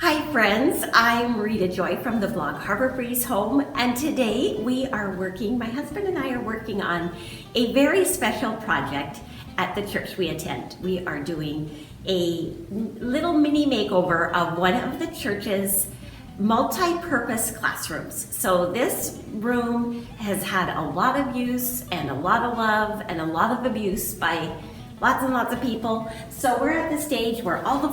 Hi friends, I'm Rita Joy from the blog Harbor Breeze Home, and today my husband and I are working on a very special project at the church we attend. We are doing a little mini makeover of one of the church's multi-purpose classrooms. So this room has had a lot of use and a lot of love and a lot of abuse by lots and lots of people. So we're at the stage where all the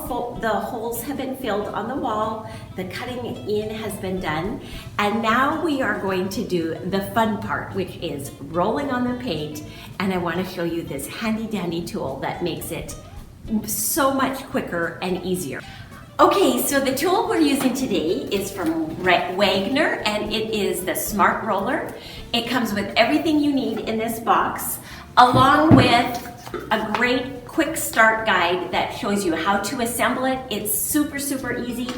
holes have been filled on the wall, the cutting in has been done, and now we are going to do the fun part, which is rolling on the paint. And I want to show you this handy dandy tool that makes it so much quicker and easier. Okay, so the tool we're using today is from Wagner, and it is the Smart Roller. It comes with everything you need in this box, along with a great quick start guide that shows you how to assemble it. It's super easy,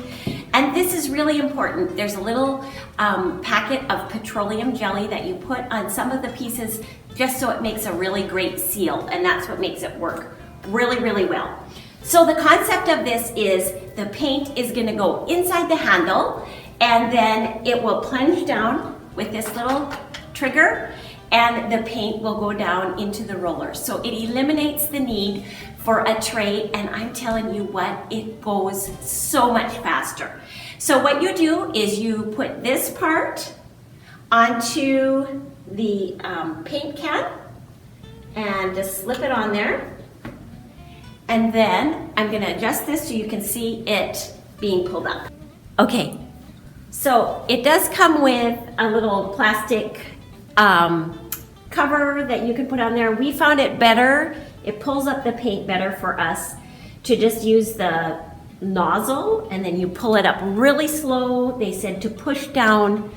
and this is really important. There's a little packet of petroleum jelly that you put on some of the pieces just so it makes a really great seal, and that's what makes it work really well. So the concept of this is the paint is going to go inside the handle, and then it will plunge down with this little trigger, and the paint will go down into the roller. So it eliminates the need for a tray, and I'm telling you what, it goes so much faster. So what you do is you put this part onto the paint can and just slip it on there. And then I'm gonna adjust this so you can see it being pulled up. Okay, so it does come with a little plastic cover that you can put on there. We found it better, it pulls up the paint better for us to just use the nozzle, and then you pull it up really slow. They said to push down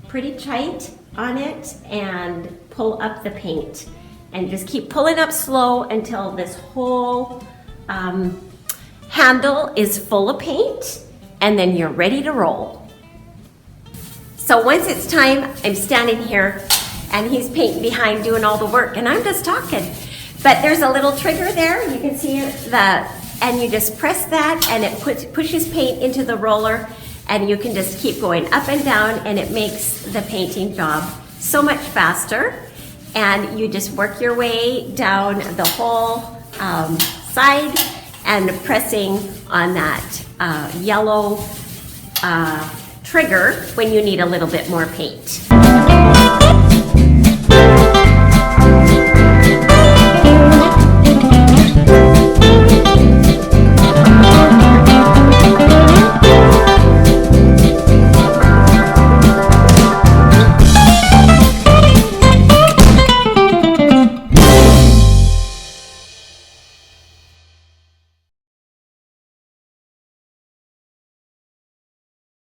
pretty tight on it and pull up the paint, and just keep pulling up slow until this whole handle is full of paint, and then you're ready to roll. So once it's time, I'm standing here and he's painting behind doing all the work, and I'm just talking. But there's a little trigger there, you can see and you just press that, and it pushes paint into the roller, and you can just keep going up and down, and it makes the painting job so much faster. And you just work your way down the whole side and pressing on that yellow trigger when you need a little bit more paint.